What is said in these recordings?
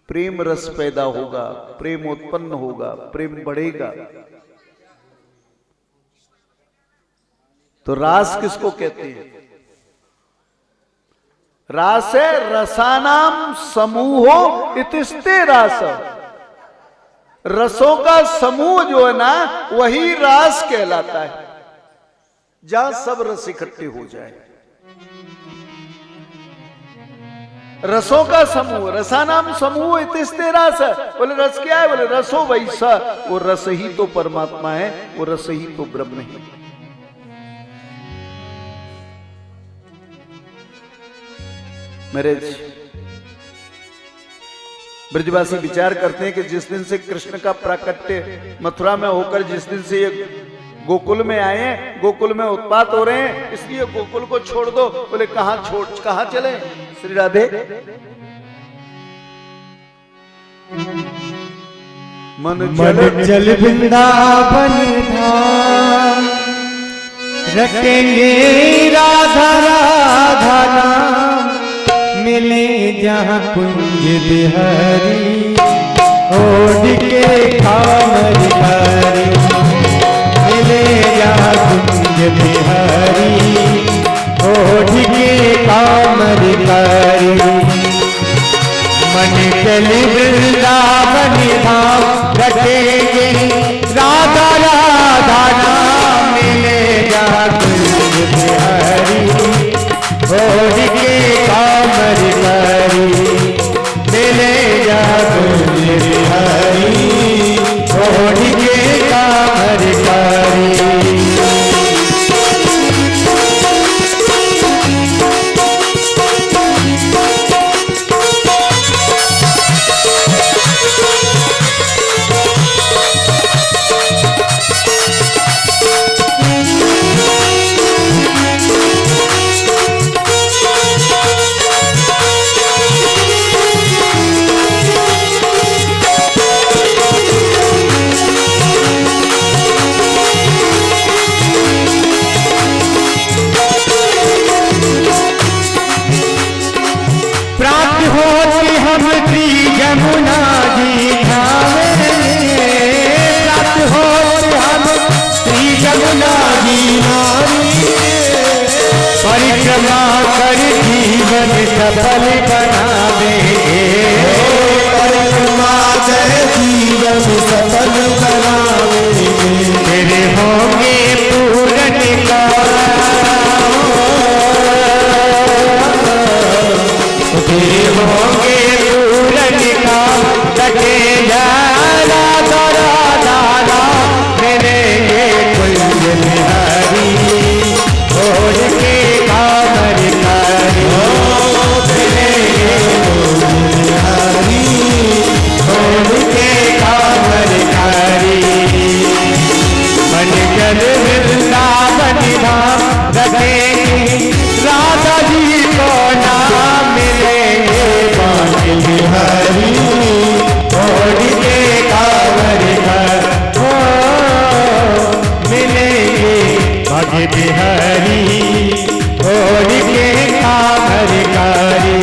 प्रेम रस पैदा होगा, प्रेम उत्पन्न होगा, प्रेम बढ़ेगा। तो रास किसको कहते हैं? रास है रसानाम समूहो इतिस्ते रास। रसों का समूह जो है ना वही रास कहलाता है, जहां सब रस इकट्ठे हो जाए। रसों का समूह, रसानाम समूह इतिस्ते रस। बोले रस क्या है? बोले रसो वैसा, वो रस ही तो परमात्मा है, वो रस ही तो ब्रह्म है। मेरे ब्रजवासी विचार करते हैं कि जिस दिन से कृष्ण का प्राकट्य मथुरा में होकर, जिस दिन से ये गोकुल में आए हैं, गोकुल में उत्पात हो रहे हैं, इसलिए गोकुल को छोड़ दो। बोले कहां चले श्री राधे? मन चल वृंदावन धाम, रखेंगे राधा राधा नाम। मिले जहाँ कुंज बिहारी, ओढ़ के कामर कारी। मिले जहाँ कुंज बिहारी, ओढ़ के कामर कारी। मन चल वृंदावन धाम, रखेंगे राधा राधा नाम। मिले जहाँ कुंज बिहारी, ओढ़ के कामर कारी। मिले जहाँ कुंज बिहारी, ओढ़ के कामर कारी। यमुना जी धामे, प्राप्त हो हम श्री यमुना जी नारी। परिक्रमा कर जीवन सफल बनावे, परिक्रमा कर जीवन सफल बनावे। तेरे होंगे पूरन तेरे होंगे राधा जी को नाम मिलेंगे बिहारी, ओढ़ के कांवर हो मिलेंगे भाग्य बिहारी, ओढ़ के कांवर कारी।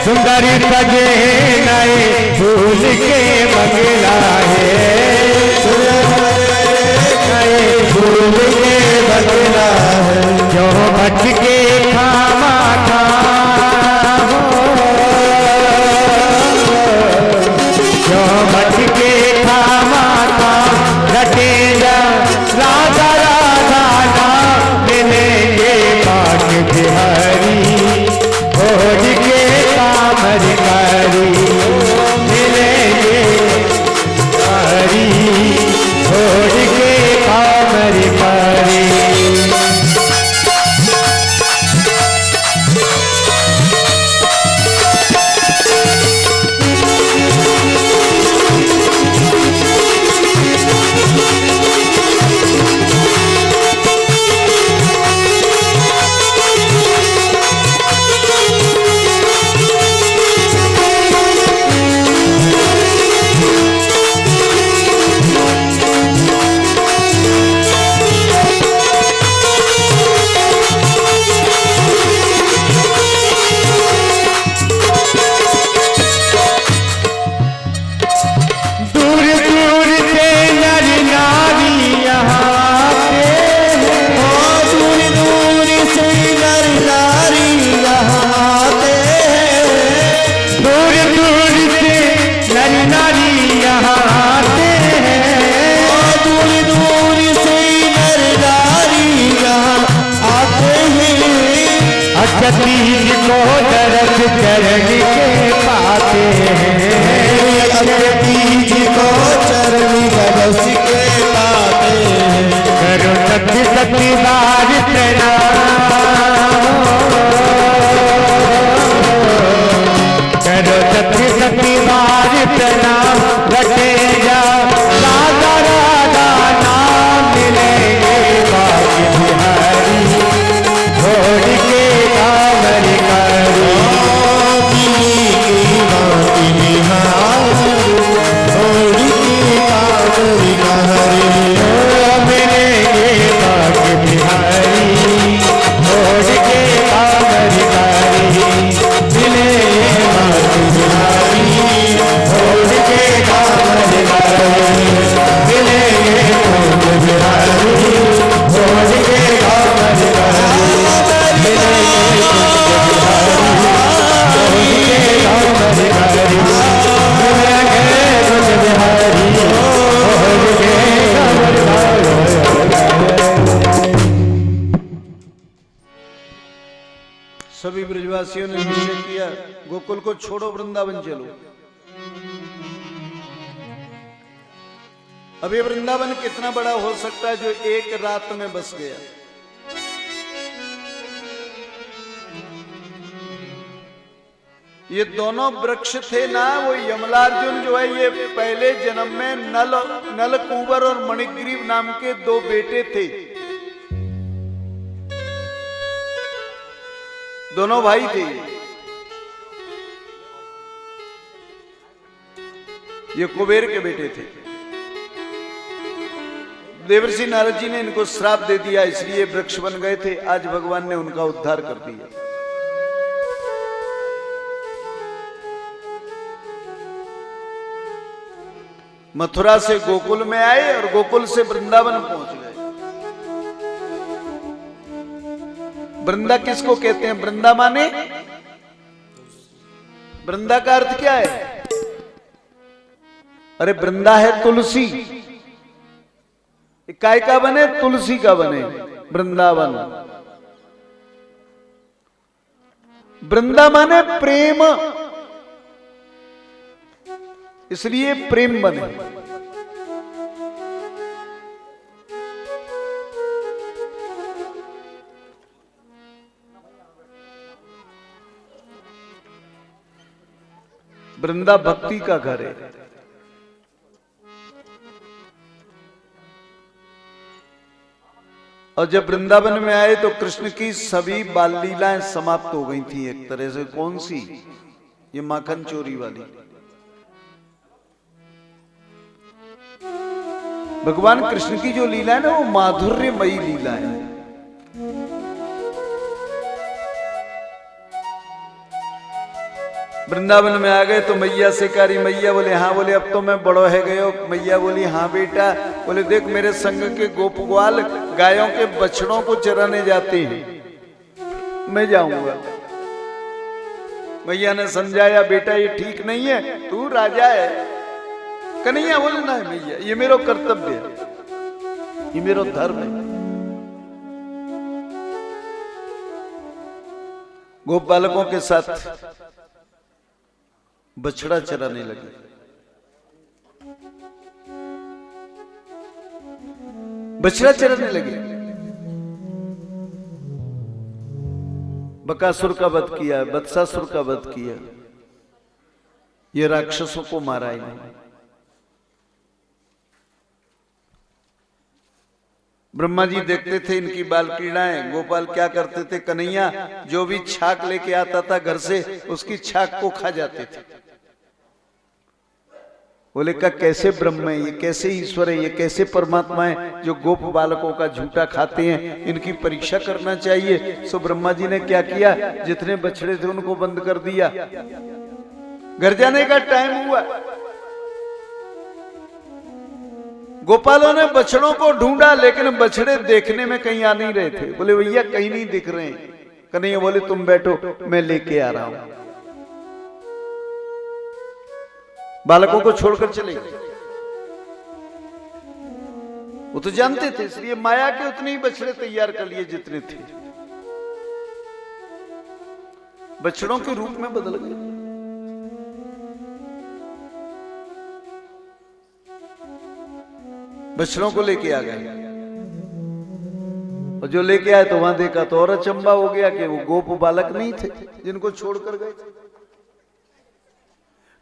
सुंदर सजे नए फूल के बंगला है। रसिकेता तेरे करो सती सती बार प्रणाम, करो सती सती बार प्रणाम, रटे जा राधा राधा नाम मिलेंगे बाकी बिहारी छोड़ के कांवर कारी। बाकी बिहारी छोड़ के कांवर कारी। मिलेंगे बाकी बिहारी छोड़ के कांवर कारी, मिलेंगे बाकी बिहारी छोड़ के कांवर कारी, मिलेंगे बाकी बिहारी छोड़ के कांवर कारी, मिलेंगे बाकी बिहारी छोड़ के कांवर कारी, मिलेंगे बाकी बिहारी छोड़ के कांवर कारी। सभी ब्रजवासियों ने निश्चय किया गोकुल को छोड़ो, वृंदावन चलो। अब ये वृंदावन कितना बड़ा हो सकता है जो एक रात में बस गया। ये दोनों वृक्ष थे ना, वो यमलार्जुन जो है ये पहले जन्म में नल कुंवर और मणिग्रीव नाम के दो बेटे थे। दोनों भाई थे। ये कुबेर के बेटे थे। देवर्षि नारद जी ने इनको श्राप दे दिया, इसलिए वृक्ष बन गए थे। आज भगवान ने उनका उद्धार कर दिया। मथुरा से गोकुल में आए और गोकुल से वृंदावन पहुंच गए। वृंदा किसको कहते हैं? वृंदा माने, वृंदा का अर्थ क्या है? अरे वृंदा है तुलसी। काय का बने? तुलसी का बने वृंदावन। वृंदा माने प्रेम, इसलिए प्रेम बने। वृंदा भक्ति का घर है। और जब वृंदावन में आए तो कृष्ण की सभी बाल लीलाएं समाप्त हो गई थी एक तरह से। कौन सी? ये माखन चोरी वाली। भगवान कृष्ण की जो लीला है ना, वो माधुर्यमयी लीला है। वृंदावन में आ गए तो मैया से कारी, मैया बोले हाँ, बोले अब तो मैं बड़ो है गयो। मैया बोली हाँ बेटा। बोले देख मेरे संग के गोप ग्वाल गायों के बछड़ों को चराने जाते हैं, मैं जाऊंगा। मैया ने समझाया बेटा ये ठीक नहीं है, तू राजा है। कन्हैया बोले ना मैया, ये मेरा कर्तव्य है, ये मेरा धर्म है। गोप बालकों के साथ बछड़ा चराने लगे। बछड़ा चराने लगे। बकासुर का वध किया, बत्सासुर का वध किया। ये राक्षसों को मारा इन्होंने। ब्रह्मा जी देखते थे इनकी बाल क्रीड़ाएं। गोपाल क्या करते थे? कन्हैया जो भी छाक लेके आता था घर से, उसकी छाक को खा जाते थे। बोले का कैसे ब्रह्म है ये, कैसे ईश्वर है ये, कैसे परमात्मा है जो गोप बालकों का झूठा खाते हैं? इनकी परीक्षा करना चाहिए। सो ब्रह्मा जी ने क्या किया? जितने बछड़े थे उनको बंद कर दिया। घर जाने का टाइम हुआ, गोपालों ने बछड़ों को ढूंढा, लेकिन बछड़े देखने में कहीं आ नहीं रहे थे। बोले भैया कहीं नहीं दिख रहे हैं। कन्हैया बोले तुम बैठो, मैं लेके आ रहा हूं। बालकों को छोड़कर चले गए। वो तो जानते थे, इसलिए माया के उतने ही बछड़े तैयार कर लिए जितने थे। बछड़ों के रूप में बदल गए। बछड़ों को लेके आ गए, और जो लेके आए तो वहां देखा तो और अचंबा हो गया कि वो गोप बालक नहीं थे जिनको छोड़कर गए थे,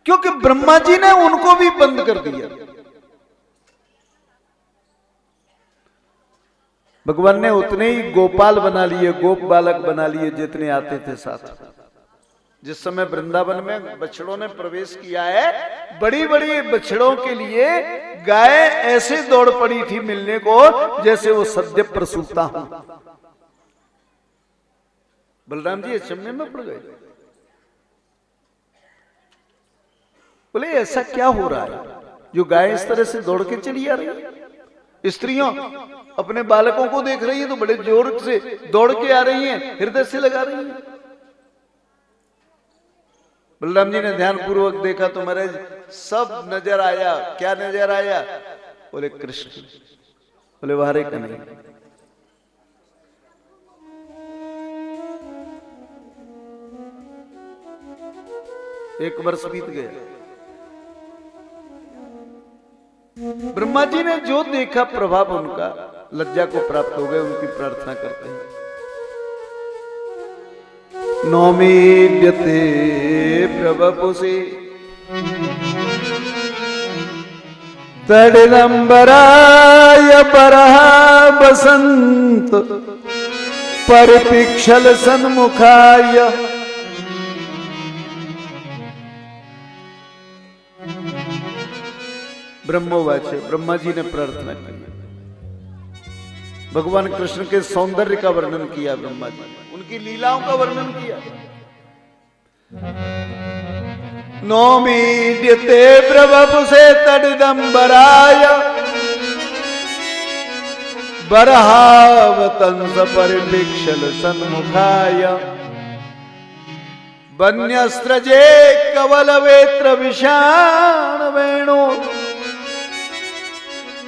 क्योंकि ब्रह्मा जी ने उनको भी बंद कर दिया। भगवान ने उतने ही गोपाल बना लिए, गोप बालक बना लिए जितने आते थे साथ। जिस समय वृंदावन में बछड़ों ने प्रवेश किया है, बड़ी बड़ी बछड़ों के लिए गाय ऐसे दौड़ पड़ी थी मिलने को जैसे वो सद्य प्रसूता हो। बलराम जी अचंभे में पड़ गए, बोले ऐसा क्या हो रहा है जो गाय इस तरह से दौड़ के चली आ रही है। स्त्रियों अपने बालकों को देख रही है तो बड़े जोर से दौड़ के आ रही हैं, हृदय से लगा रही हैं। बलराम जी ने ध्यान पूर्वक देखा तो महाराज सब नजर आया। क्या नजर आया? बोले कृष्ण। बोले वारे का नहीं। एक वर्ष बीत गया, ब्रह्मा जी ने जो देखा प्रभाव उनका लज्जा को प्राप्त हो गए। उनकी प्रार्थना करते हैं, नौमीड्यते प्रवपुषे तडिदंबराय परः बसंत परिपिक्षल सन्मुखाय। ब्रह्मोवाच, ब्रह्मा जी ने प्रार्थना की, भगवान कृष्ण के सौंदर्य का वर्णन किया ब्रह्मा जी ने, उनकी लीलाओं का वर्णन किया। नौमीड्यते प्रवपुषे तडिदंबराय बरहावतंस परिपिक्षल सन्मुखाय। वन्यस्त्रजे कवलवेत्र विषाण वेणु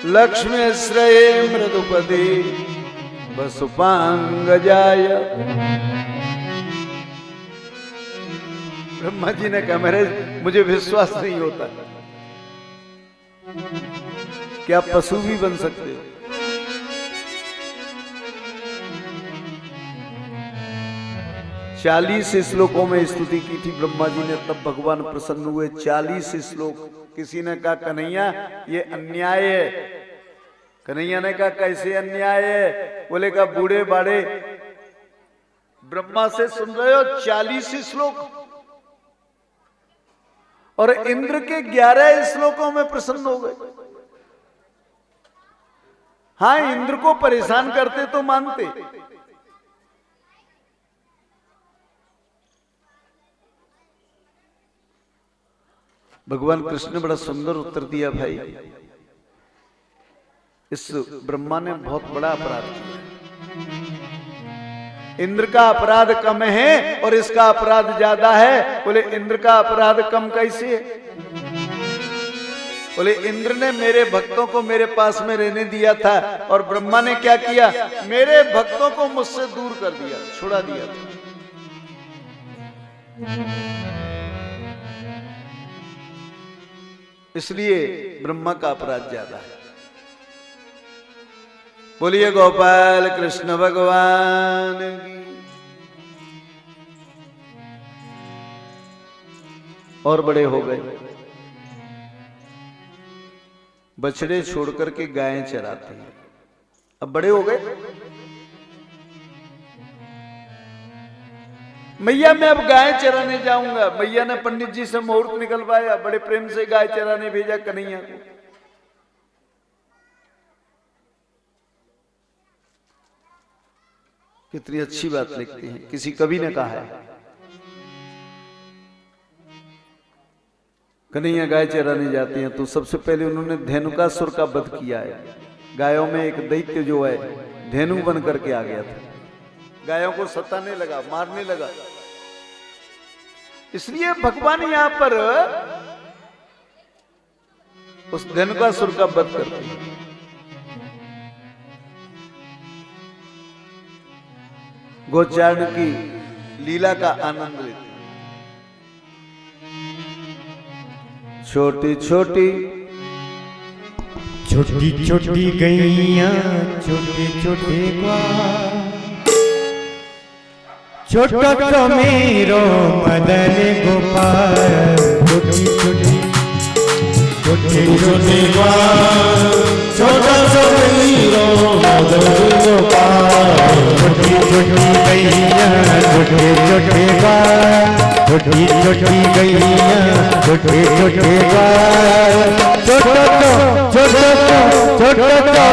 लक्ष्मी श्रये मृदुपदे वसुपांगजाय। ब्रह्मा जी ने कहा महाराज मुझे विश्वास नहीं होता कि आप पशु भी बन सकते हो। चालीस श्लोकों में स्तुति की थी ब्रह्मा जी ने, तब भगवान प्रसन्न हुए। 40 श्लोक। किसी ने कहा कन्हैया ये अन्याय है। कन्हैया ने कहा कैसे अन्याय है? बोले का बूढ़े बाड़े ब्रह्मा से सुन रहे हो 40 श्लोक, और इंद्र के 11 श्लोकों में प्रसन्न हो गए। हाँ, इंद्र को परेशान करते तो मानते, भगवान कृष्ण ने बड़ा सुंदर उत्तर दिया, भाई इस ब्रह्मा ने बहुत बड़ा अपराध किया। इंद्र का अपराध कम है और इसका अपराध ज्यादा है। बोले इंद्र का अपराध कम कैसे है? बोले इंद्र ने मेरे भक्तों को मेरे पास में रहने दिया था, और ब्रह्मा ने क्या किया? मेरे भक्तों को मुझसे दूर कर दिया, छुड़ा दिया था। इसलिए ब्रह्मा का अपराध ज्यादा है। बोलिए गोपाल कृष्ण भगवान की। और बड़े हो गए, बछड़े छोड़ करके गायें चराते हैं। अब बड़े हो गए, मैया मैं अब गाय चराने जाऊंगा। मैया ने पंडित जी से मुहूर्त निकलवाया, बड़े प्रेम से गाय चराने भेजा कन्हैया को। कितनी अच्छी बात लिखते हैं। किसी कवि ने कहा है कन्हैया गाय चराने जाते हैं तो सबसे पहले उन्होंने धेनुकासुर का वध किया है। गायों में एक दैत्य जो है धेनु बन करके आ गया था, गायों को सताने लगा, मारने लगा। इसलिए भगवान यहां पर उस धेनुकासुर का वध करते हैं। गोचारण की लीला का आनंद लेते हैं। छोटी छोटी छोटी छोटी गैया छोटे छोटे ग्वाल, छोटो तो मेरो मदन गोपाल। छोटी छोटी छोटे छोटे ग्वाल, छोटा सा हीरो मदन गोपाल। छोटी छोटी गैया छोटे छोटे ग्वाल, छोटी छोटी गैया छोटे छोटे ग्वाल। छोटो तो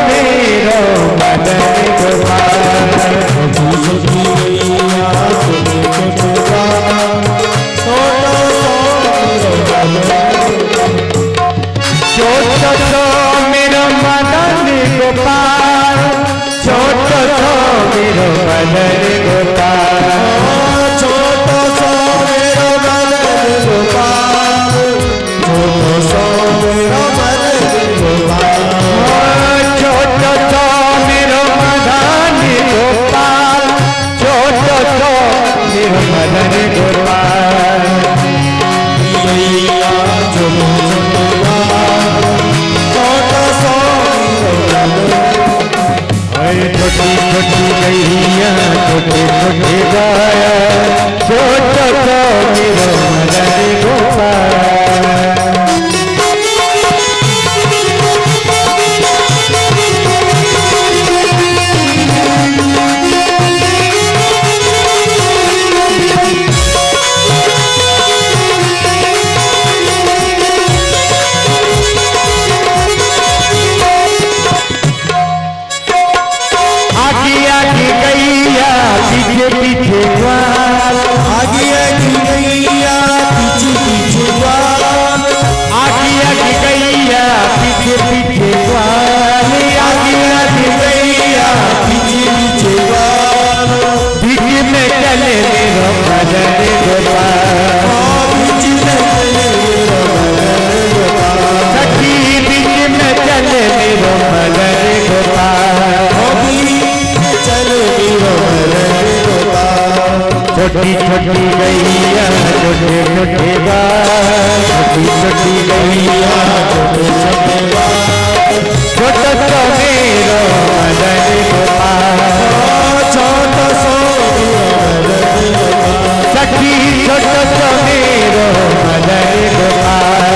मेरो मदन गोपाल। छोटी गैया छोटे छोटे ग्वाल, छोटा सा हीरो छोटो तो मेरो मदन गोपाल। छोटो तो मेरो मदन गोपाल। छोटा सा मेरा मदन गोपाल। छोटा सा मेरा मदन गोपाल। छोटो तो मेरो मदन गोपाल। छोटो तो मेरो मदन गोपाल। गैया छोटे छोटे ग्वाल, छोटा सा हीरो छोटी छोटी गैया छोटे छोटे गाया। छोटो तो मेरो मदन गोपाल। पीछे पीछे ग्वाल, आगे आगे गैया पीछे पीछे ग्वाल। आगे आगे गैया पीछे पीछे ग्वाल। आगे आगे गैया पीछे पीछे ग्वाल। बीच में चले मेरो मदन गोपाल। बीच में चले मेरो मदन गोपाल। सखी बीच में चले मेरो मदन गोपाल। चले मेरो मदन गोपाल। छोटी छोटी गैया छोटे छोटे गाल। छोटी छोटी गैया छोटे छोटे ग्वाल। छोटा तो मेरो मदन गोपाल। छोटा सा मेरा मदन गोपाल। सखी छोटा तो मेरो मदन गोपाल।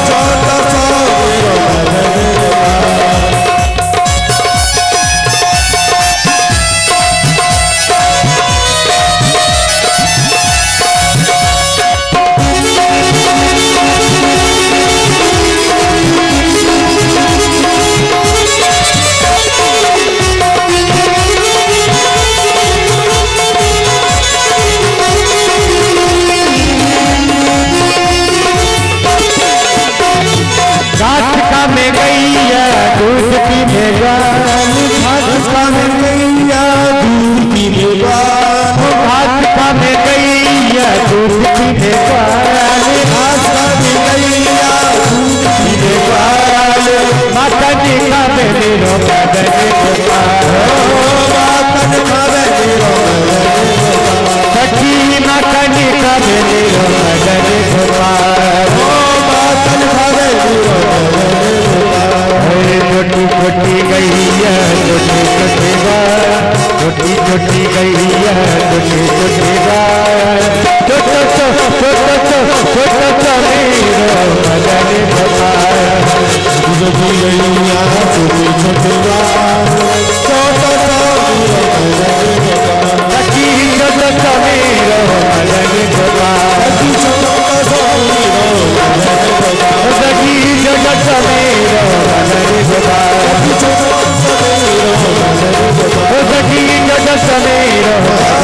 छोटा सा मेरा मदन गोपाल। घाट का में गैया दूध पीने ग्वाल। घाट का में गैया दूध पीने ग्वाल। घाट का में गैया दूध पीने ग्वाल। आस्था में गैया दूध पीने ग्वाल। माता जी का में मेरो मदन गोपाल। मातन खावे मेरो मदन गोपाल। सखी माता जी का में मेरो मदन गोपाल। मातन खावे मेरो मदन गोपाल। छोटी छोटी गैया छोटे छोटे गाल। छोटी छोटी गैया छोटे छोटे गाल। छोटो तो मेरो मदन गोपाल। छोटी गैया छोटे छोटे ग्वाल। छोटा सा मेरा मदन गोपाल। सखी छोटो तो मेरो मदन गोपाल। छोटा सा मेरा मदन गोपाल। सखी छोटो तो मेरो मदन गोपाल। छोटा सा मेरा मदन गोपाल। सखी छोटो तो मेरो मदन गोपाल।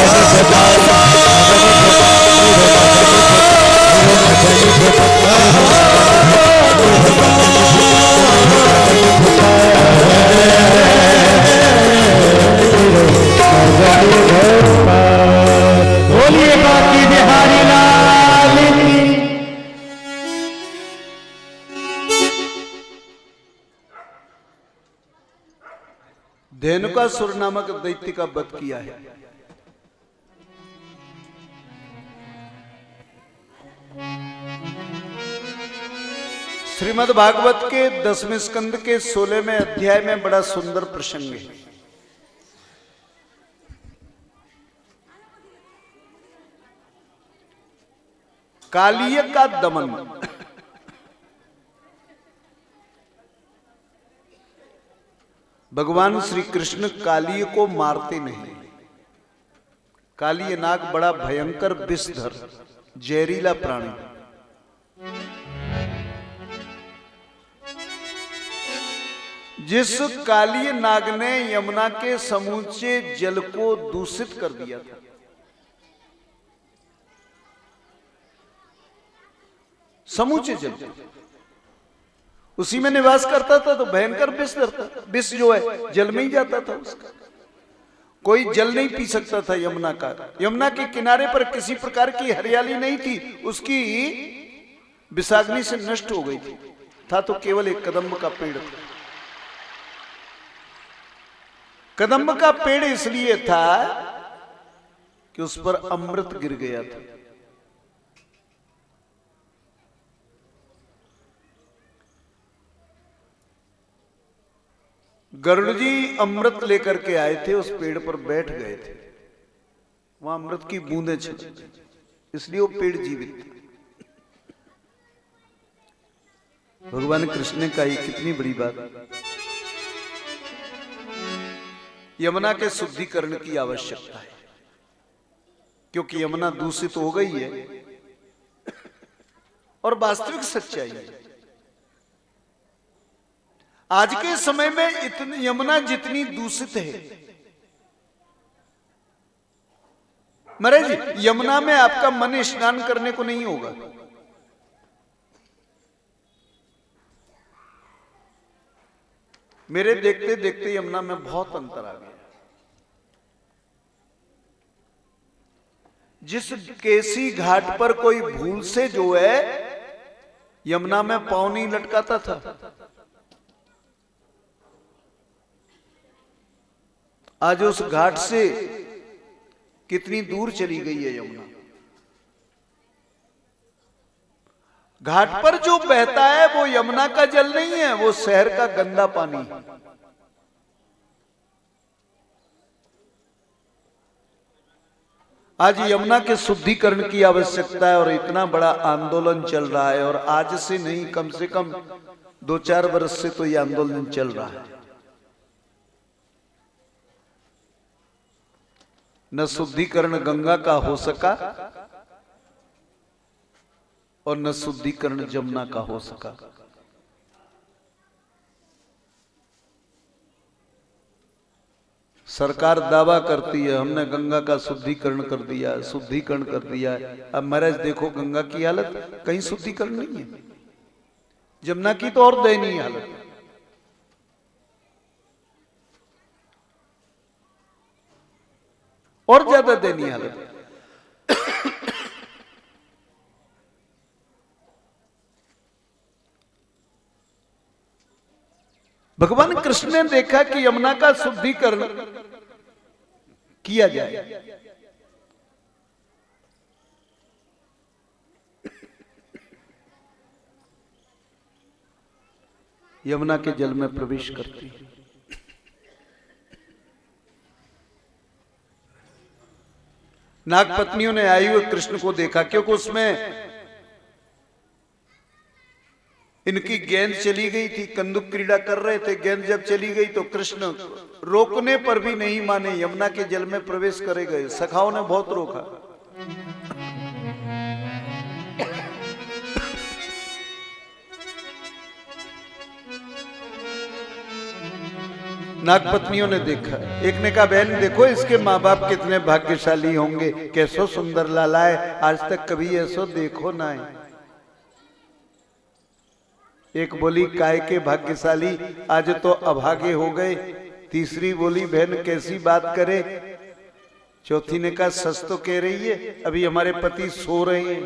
बोलिए बाकी बिहारी लाल की। धेनुकासुर नामक दैत्य का वध किया है। श्रीमद् भागवत के 10वें स्कंद के 16वें अध्याय में बड़ा सुंदर प्रसंग है। कालिय का दमन। भगवान श्री कृष्ण कालिय को मारते नहीं। कालिय नाग बड़ा भयंकर विषधर जहरीला प्राणी। जिस कालिय नाग ने यमुना के समूचे जल को दूषित कर दिया था, समूचे जल, उसी में निवास करता था, तो भयंकर विष था। विष जो है जल में ही जाता था उसका। कोई जल नहीं पी सकता था यमुना का। यमुना के किनारे पर किसी प्रकार की हरियाली नहीं थी, उसकी विषाग्नि से नष्ट हो गई थी। था तो केवल एक कदम्ब का पेड़ था। कदम्ब का पेड़ इसलिए था कि उस पर अमृत गिर गया था। गरुड़ जी अमृत लेकर के आए थे, उस पेड़ पर बैठ गए थे, वहां अमृत की बूंदें छलक, इसलिए वो पेड़ जीवित था। भगवान कृष्ण ने कही कितनी बड़ी बात। यमुना के शुद्धिकरण की आवश्यकता है, क्योंकि यमुना दूषित हो गई है और वास्तविक सच्चाई है। आज के समय में इतनी यमुना जितनी दूषित है, महाराज यमुना में आपका मन स्नान करने को नहीं होगा। मेरे देखते देखते यमुना में बहुत अंतर आ गया। जिस केसी घाट पर कोई भूल से जो है यमुना में पांव नहीं लटकाता था, आज उस घाट से कितनी दूर चली गई है यमुना। घाट पर जो बहता है वो यमुना का जल नहीं है, वो शहर का गंदा पानी है। आज यमुना के शुद्धिकरण की आवश्यकता है और इतना बड़ा आंदोलन चल रहा है। और आज से नहीं, कम से कम 2-4 वर्ष से तो यह आंदोलन चल रहा है। न शुद्धिकरण गंगा का हो सका और न शुद्धिकरण जमुना का हो सका। सरकार दावा करती है हमने गंगा का शुद्धिकरण कर दिया, शुद्धिकरण कर दिया। अब महाराज देखो गंगा की हालत, कहीं शुद्धिकरण नहीं है। जमुना की तो और दयनीय हालत है। और ज्यादा दयनीय हालत है। भगवान कृष्ण ने देखा कि यमुना का शुद्धिकरण किया जाए। यमुना के जल में प्रवेश करती है। नागपत्नियों ने आए हुए कृष्ण को देखा, क्योंकि उसमें इनकी गेंद चली गई थी, कंदुक क्रीड़ा कर रहे थे। गेंद जब चली गई तो कृष्ण रोकने पर भी नहीं माने, यमुना के जल में प्रवेश करे गए। सखाओं ने बहुत रोका। नागपत्नियों ने देखा। एक ने कहा बहन देखो इसके माँ बाप कितने भाग्यशाली होंगे, कैसो सुंदर लाला है, आज तक कभी ऐसो देखो ना है। एक बोली काय के भाग्यशाली, आज तो अभागे हो गए। तीसरी बोली बहन कैसी बात करे। चौथी ने कहा सच तो कह रही है, अभी हमारे पति सो रहे हैं,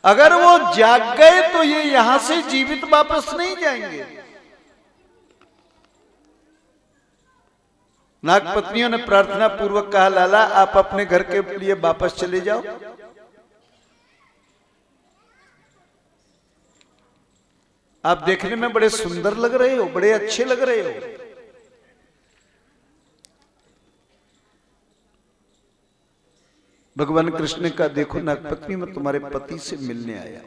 अगर वो जाग गए तो ये यहां से जीवित वापस नहीं जाएंगे। नागपत्नियों ने प्रार्थना पूर्वक कहा लाला आप अपने घर के लिए वापस चले जाओ। आप देखने में बड़े सुंदर लग रहे हो, बड़े अच्छे लग रहे हो। भगवान कृष्ण ने कहा, देखो नागपत्नी, मैं तुम्हारे पति से मिलने आया।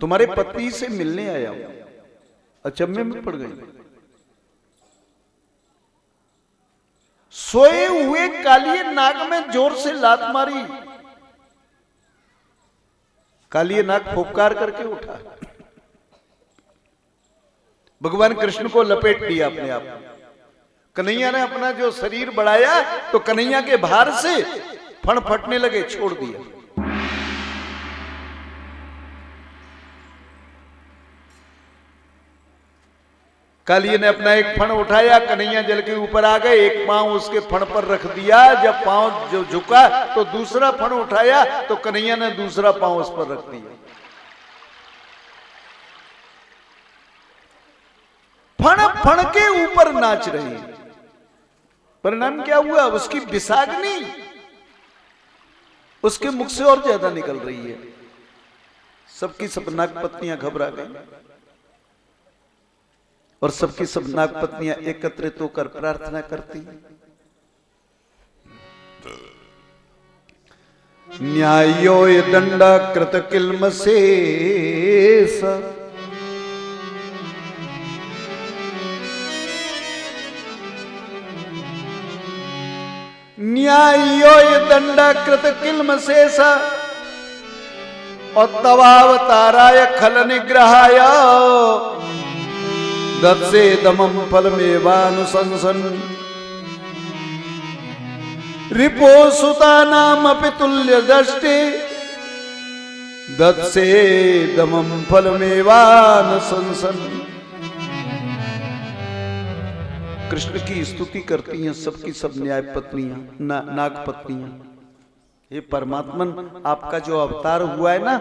तुम्हारे पति से मिलने आया हूं। अचंभे में पड़ गई। सोए हुए कालिए नाग में जोर से लात मारी। कालिए नाग फुफकार करके उठा, भगवान कृष्ण को लपेट लिया अपने आप। कन्हैया ने अपना जो शरीर बढ़ाया तो कन्हैया के भार से फण फटने लगे, छोड़ दिया। कालिए ने अपना एक फण उठाया, कन्हैया जल के ऊपर आ गए, एक पांव उसके फण पर रख दिया। जब पांव जो झुका तो दूसरा फण उठाया तो कन्हैया ने दूसरा पांव उस पर रख दिया। फण फण के ऊपर नाच रही। परिणाम क्या हुआ? उसकी विषाग्नि उसके मुख से और ज्यादा निकल रही है। सबकी सब नागपत्नियां घबरा गई और सबकी सब नागपत्नियां एकत्रित होकर प्रार्थना करती। न्यायो दंड कृत किल्म शेष, न्यायो दंड कृत किल्म शेष, और तवावताराय खल निग्रहाय दत्से दमम फलमेवानुशंसन, रिपो सुता नाम पितुल्य दृष्टि, दत्से दमम फलमेवानुशंसन। कृष्ण की स्तुति करती हैं सबकी सब न्याय पत्नियां, नाग पत्नियां। ये परमात्मन आपका जो अवतार हुआ है ना,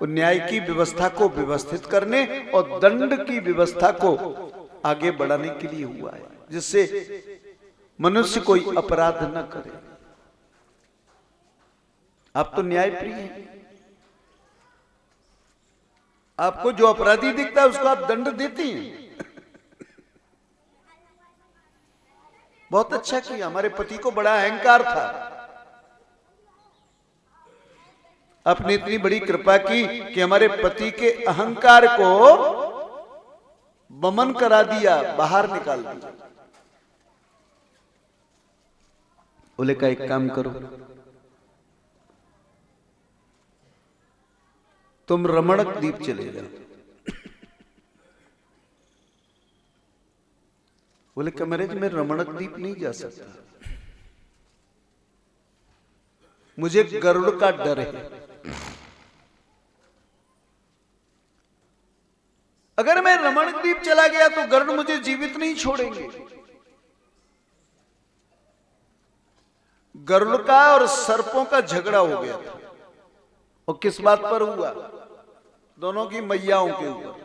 वो न्याय की व्यवस्था को व्यवस्थित करने और दंड की व्यवस्था को आगे बढ़ाने के लिए हुआ है, जिससे मनुष्य कोई अपराध न करे। आप तो न्याय प्रिय हैं। आपको जो अपराधी दिखता है उसको आप दंड देती हैं। बहुत अच्छा किया। हमारे पति को बड़ा अहंकार था, आपने इतनी बड़ी कृपा की कि हमारे पति के अहंकार को वमन करा दिया, बाहर निकाल दिया। बोले का एक काम करो, तुम रमणक द्वीप चले जाओ। बोले कि महाराज मैं रमणक द्वीप नहीं जा सकता, मुझे गरुड़ का डर है। अगर मैं रमणक द्वीप चला गया तो गरुड़ मुझे जीवित नहीं छोड़ेंगे। गरुड़ का और सर्पों का झगड़ा हो गया था, और किस बात पर हुआ? दोनों की मैयाओं के ऊपर।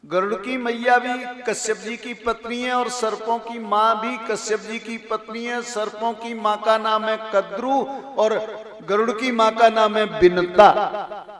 गरुड़ की मैया भी कश्यप जी की पत्नी है और सर्पों की मां भी कश्यप जी की पत्नी है। सर्पों की मां का नाम है कद्रु और गरुड़ की मां का नाम है बिनता।